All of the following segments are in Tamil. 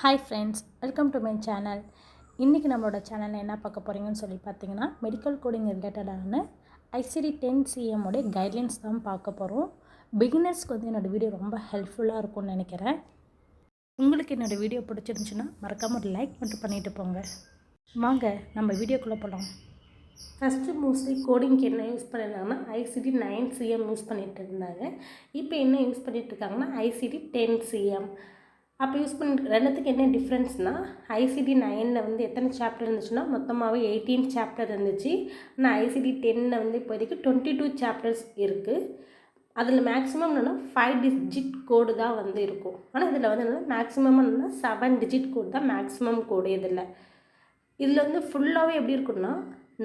Hi friends, welcome to my channel. இன்றைக்கி நம்மளோட சேனலில் என்ன பார்க்க போகிறீங்கன்னு சொல்லி பார்த்தீங்கன்னா, மெடிக்கல் கோடிங் ரிலேட்டடான ICD-10-CM உடைய கைட்லைன்ஸ் தான் பார்க்க போகிறோம். பிகினர்ஸ்க்கு வந்து என்னோடய வீடியோ ரொம்ப ஹெல்ப்ஃபுல்லாக இருக்கும்னு நினைக்கிறேன். உங்களுக்கு என்னோடய வீடியோ பிடிச்சிருந்துச்சுன்னா மறக்காமல் ஒரு லைக் மட்டும் பண்ணிவிட்டு போங்க. வாங்க நம்ம வீடியோக்குள்ளே போகலாம். ஃபஸ்ட்டு மோஸ்ட்லி கோடிங்க்கு என்ன யூஸ் பண்ணியிருந்தாங்கன்னா ICD-9-CM யூஸ் பண்ணிகிட்டு இருந்தாங்க. இப்போ என்ன யூஸ் பண்ணிகிட்டு இருக்காங்கன்னா ICD-10-CM. அப்போ யூஸ் பண்ணி ரெண்டுத்துக்கு என்ன டிஃப்ரென்ஸ்னால், ICD-9 வந்து எத்தனை சாப்டர் இருந்துச்சுன்னா மொத்தமாகவே 18 சாப்டர் இருந்துச்சு. ஆனால் ICD-10 வந்து இப்போதைக்கு 22 சாப்டர்ஸ் இருக்குது. அதில் மேக்ஸிமம் என்னென்னா 5 டிஜிட் கோடு தான் வந்து இருக்கும். ஆனால் இதில் வந்து என்னென்னா மேக்ஸிமம் என்னென்னா 7 டிஜிட் கோடு தான் மேக்ஸிமம் கோடு. இதில் வந்து ஃபுல்லாகவே எப்படி இருக்குன்னா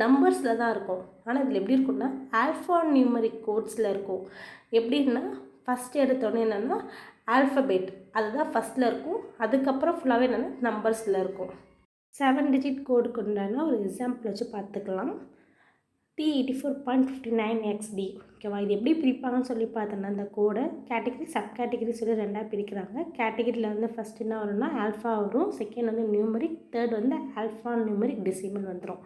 நம்பர்ஸில் தான் இருக்கும். ஆனால் இதில் எப்படி இருக்குன்னா ஆல்ஃபா நியூமரிக் கோட்ஸில் இருக்கும். எப்படின்னா ஃபஸ்ட்டு எடுத்தோடனே என்னென்னா ஆல்ஃபபெட் அதுதான் ஃபஸ்ட்டில் இருக்கும். அதுக்கப்புறம் ஃபுல்லாகவே என்னென்னா நம்பர்ஸில் இருக்கும். 7 டிஜிட் கோடுக்கு உண்டான ஒரு எக்ஸாம்பிள் வச்சு பார்த்துக்கலாம். T84.59XD. ஓகேவா, இது எப்படி பிரிப்பாங்கன்னு சொல்லி பார்த்தோன்னா, அந்த கோடை கேட்டகரி சப் கேட்டகரி சொல்லி ரெண்டாக பிரிக்கிறாங்க. கேட்டகரியில் வந்து ஃபஸ்ட் என்ன வரும்னா ஆல்ஃபா வரும், செகண்ட் வந்து நியூமரிக், தேர்ட் வந்து ஆல்ஃபா நியூமரிக் டெசிமல் வந்துடும்.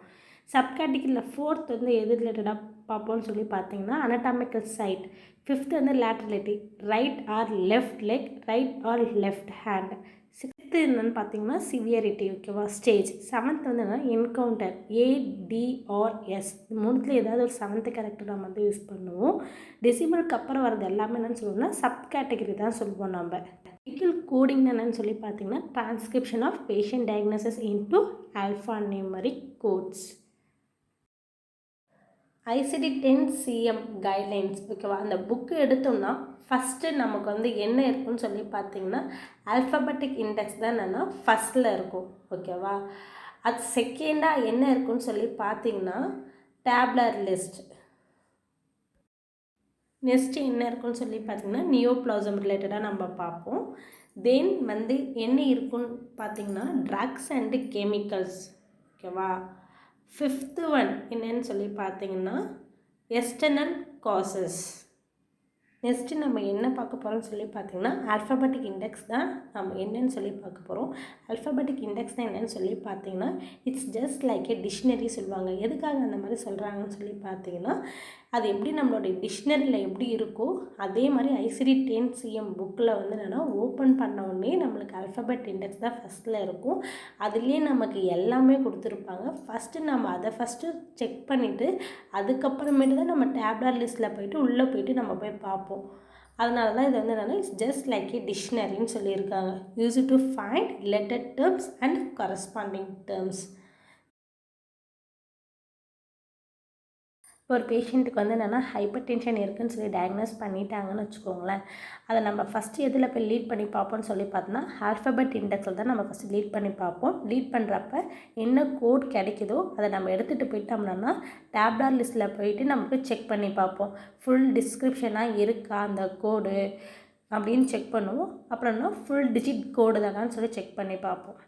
சப் கேட்டகரியில் ஃபோர்த் வந்து எது ரிலேட்டடாக பார்ப்போம்னு சொல்லி பார்த்தீங்கன்னா அனட்டாமிக்கல் சைட். ஃபிஃப்த் வந்து laterality, right or left leg, right or left hand. Sixth என்னென்னு பார்த்தீங்கன்னா சிவியரிட்டி. ஓகேவா, ஸ்டேஜ். செவன்த் வந்து என்னென்னா என்கவுண்டர், ADRS. மூணுத்தில் ஏதாவது ஒரு செவன்த்து கேரக்டர் நம்ம வந்து யூஸ் பண்ணுவோம். டெசிமலுக்கு அப்புறம் வரது எல்லாமே என்னென்னு சொல்லுவோம்னா சப் கேட்டகரி தான் சொல்லுவோம். நம்ம மெடிக்கல் கோடிங் என்னென்னு சொல்லி பார்த்தீங்கன்னா transcription of patient diagnosis into alpha numeric codes. ICD-10-CM guidelines. ஓகேவா, அந்த புக்கு எடுத்தோம்னா ஃபஸ்ட்டு நமக்கு வந்து என்ன இருக்குன்னு சொல்லி பார்த்தீங்கன்னா ஆல்ஃபபெட்டிக் இண்டெக்ஸ் தான் என்னென்னா ஃபஸ்ட்டில் இருக்கும். ஓகேவா, அது செகண்டாக என்ன இருக்குன்னு சொல்லி பார்த்தீங்கன்னா டேப்லர் லிஸ்ட். நெக்ஸ்ட்டு என்ன இருக்குன்னு சொல்லி பார்த்தீங்கன்னா நியோப்ளாசம் ரிலேட்டடாக நம்ம பார்ப்போம். தென் வந்து என்ன இருக்குன்னு பார்த்தீங்கன்னா ட்ரக்ஸ் அண்டு கெமிக்கல்ஸ். ஓகேவா, ஃபிஃப்த்து ஒன் என்னன்னு சொல்லி பார்த்தீங்கன்னா எக்ஸ்டர்னல் காசஸ். நெக்ஸ்ட்டு நம்ம என்ன பார்க்க போகிறோம்னு சொல்லி பார்த்தீங்கன்னா ஆல்ஃபபெட்டிக் இண்டெக்ஸ் தான் நம்ம என்னன்னு சொல்லி பார்க்க போகிறோம். ஆல்ஃபபெட்டிக் இண்டெக்ஸ் தான் என்னென்னு சொல்லி பார்த்தீங்கன்னா it's just like A dictionary சொல்லுவாங்க. எதுக்காக அந்த மாதிரி சொல்கிறாங்கன்னு சொல்லி பார்த்தீங்கன்னா அது எப்படி நம்மளுடைய டிக்ஷனரியில் எப்படி இருக்கோ அதே மாதிரி ICD-10-CM புக்கில் வந்து என்னென்னா ஓப்பன் பண்ண உடனே நம்மளுக்கு ஆல்ஃபபெட் இண்டெக்ஸ் தான் ஃபஸ்ட்டில் இருக்கும். அதுலேயே நமக்கு எல்லாமே கொடுத்துருப்பாங்க. ஃபஸ்ட்டு நம்ம அதை ஃபஸ்ட்டு செக் பண்ணிவிட்டு அதுக்கப்புறமேட்டு தான் நம்ம டேப்லர் லிஸ்ட்டில் போய்ட்டு உள்ளே போய்ட்டு நம்ம போய் பார்ப்போம். அதனால தான் இது வந்து என்னென்னா இட்ஸ் ஜஸ்ட் லைக் ஏ டிக்ஷனரின்னு சொல்லியிருக்காங்க. Use to find related terms and corresponding terms. ஒரு பேஷண்ட்டுக்கு வந்து என்னென்னா ஹைப்பர் டென்ஷன் இருக்குதுன்னு சொல்லி டயக்னோஸ் பண்ணிட்டாங்கன்னு வச்சுக்கோங்களேன். அதை நம்ம ஃபஸ்ட்டு எதில் போய் லீட் பண்ணி பார்ப்போம்னு சொல்லி பார்த்தோன்னா ஆல்ஃபபெட் இண்டெக்ஸில் தான் நம்ம ஃபஸ்ட்டு லீட் பண்ணி பார்ப்போம். லீட் பண்ணுறப்ப என்ன கோட் கிடைக்குதோ அதை நம்ம எடுத்துகிட்டு போயிட்டோம்னா டேப்லர் லிஸ்ட்டில் போயிட்டு நமக்கு செக் பண்ணி பார்ப்போம். ஃபுல் டிஸ்கிரிப்ஷனாக இருக்கா அந்த கோடு அப்படின்னு செக் பண்ணுவோம். அப்புறம்னா ஃபுல் டிஜிட் கோடு தானான்னு சொல்லி செக் பண்ணி பார்ப்போம்.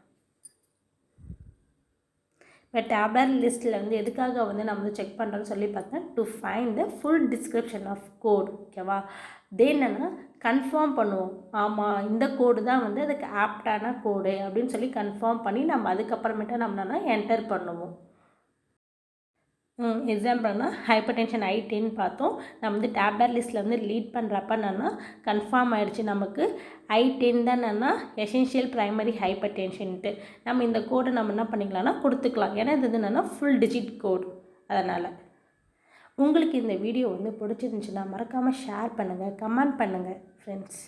இப்போ டேப்லர் லிஸ்ட்டில் வந்து எதுக்காக வந்து நம்ம வந்து செக் பண்ணுறோன்னு சொல்லி பார்த்தா to find the full description of code. ஓகேவா, என்னென்னா கன்ஃபார்ம் பண்ணுவோம். ஆமாம், இந்த கோடு தான் வந்து அதுக்கு ஆப்டான கோடு அப்படின்னு சொல்லி கன்ஃபார்ம் பண்ணி நம்ம அதுக்கப்புறமேட்டா நம்ம என்டர் பண்ணுவோம். எக்ஸாம்பிள்னா ஹைப்பர் டென்ஷன் I10 பார்த்தோம். நம்ம வந்து டேப்லர் லிஸ்ட்டில் வந்து லீட் பண்ணுறப்ப என்னென்னா கன்ஃபார்ம் ஆகிடுச்சு நமக்கு I10 தான் என்னென்னா எசென்ஷியல் ப்ரைமரி ஹைப்பர் டென்ஷன்ட்டு. நம்ம இந்த கோடை நம்ம என்ன பண்ணிக்கலாம்னா கொடுத்துக்கலாம். ஏன்னா இது என்னென்னா ஃபுல் டிஜிட் கோட். அதனால் உங்களுக்கு இந்த வீடியோ வந்து பிடிச்சிருந்துச்சுன்னா மறக்காமல் ஷேர் பண்ணுங்கள், கமெண்ட் பண்ணுங்கள் ஃப்ரெண்ட்ஸ்.